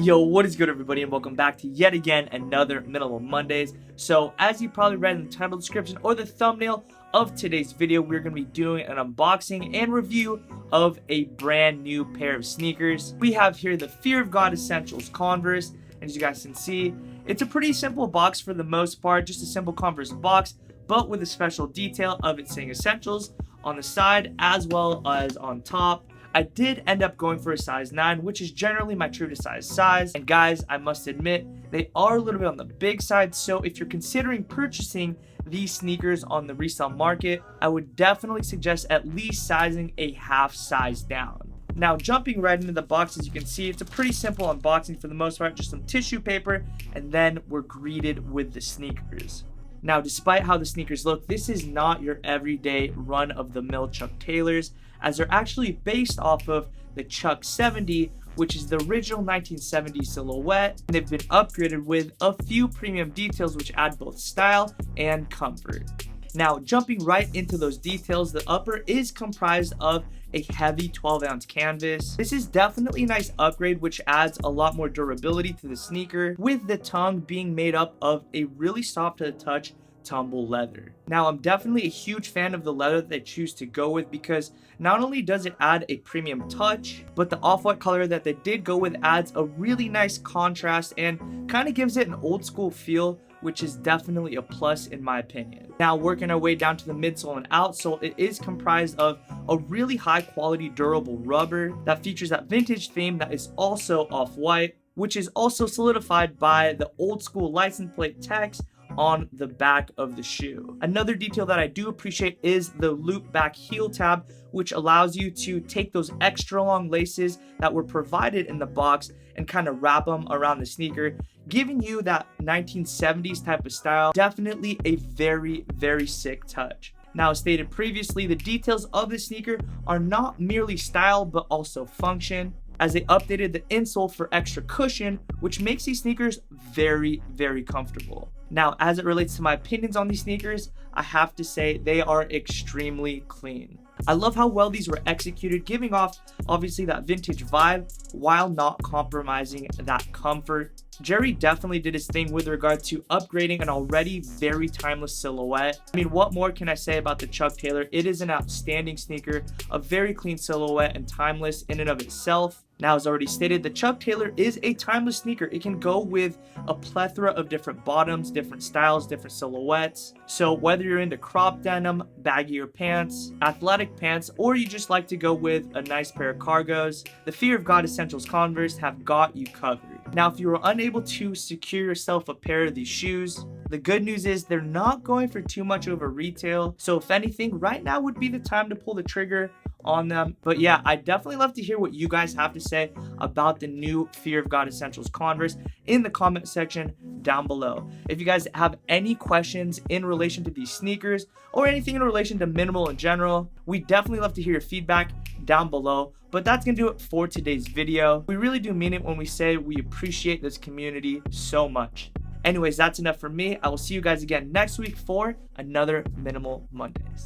Yo, what is good everybody, and welcome back to yet again another Minimal Mondays. So as you probably read in the title description or the thumbnail of today's video, we're going to be doing an unboxing and review of a brand new pair of sneakers. We have here the Fear of God Essentials Converse, and as you guys can see, it's a pretty simple box for the most part, just a simple Converse box, but with a special detail of it saying Essentials on the side as well as on top. I did end up going for a size 9, which is generally my true to size size. And guys, I must admit, they are a little bit on the big side. So if you're considering purchasing these sneakers on the resale market, I would definitely suggest at least sizing a half size down. Now, jumping right into the box, as you can see, it's a pretty simple unboxing for the most part, just some tissue paper, and then we're greeted with the sneakers. Now, despite how the sneakers look, this is not your everyday run-of-the-mill Chuck Taylors, as they're actually based off of the Chuck 70, which is the original 1970 silhouette, and they've been upgraded with a few premium details which add both style and comfort. Now, jumping right into those details, the upper is comprised of a heavy 12-ounce canvas. This is definitely a nice upgrade, which adds a lot more durability to the sneaker, with the tongue being made up of a really soft to the touch tumble leather. Now, I'm definitely a huge fan of the leather that they choose to go with, because not only does it add a premium touch, but the off-white color that they did go with adds a really nice contrast and kind of gives it an old school feel, which is definitely a plus in my opinion. Now, working our way down to the midsole and outsole, it is comprised of a really high quality durable rubber that features that vintage theme that is also off-white, which is also solidified by the old school license plate text on the back of the shoe. Another detail that I do appreciate is the loop back heel tab, which allows you to take those extra long laces that were provided in the box and kind of wrap them around the sneaker, giving you that 1970s type of style. Definitely a very, very sick touch. Now, as stated previously, the details of the sneaker are not merely style, but also function, as they updated the insole for extra cushion, which makes these sneakers very, very comfortable. Now, as it relates to my opinions on these sneakers, I have to say they are extremely clean. I love how well these were executed, giving off obviously that vintage vibe while not compromising that comfort. Jerry definitely did his thing with regard to upgrading an already very timeless silhouette. I mean, what more can I say about the Chuck Taylor? It is an outstanding sneaker, a very clean silhouette and timeless in and of itself. Now, as already stated, the Chuck Taylor is a timeless sneaker. It can go with a plethora of different bottoms, different styles, different silhouettes. So whether you're into crop denim, baggier pants, athletic pants, or you just like to go with a nice pair of cargos, the Fear of God Essentials Converse have got you covered. Now, if you were unable to secure yourself a pair of these shoes, the good news is they're not going for too much over retail. So if anything, right now would be the time to pull the trigger on them. But yeah, I definitely love to hear what you guys have to say about the new Fear of God Essentials Converse in the comment section down below. If you guys have any questions in relation to these sneakers or anything in relation to minimal in general, we definitely love to hear your feedback down below. But that's gonna do it for today's video. We really do mean it when we say we appreciate this community so much. Anyways, that's enough for me. I will see you guys again next week for another Minimal Mondays.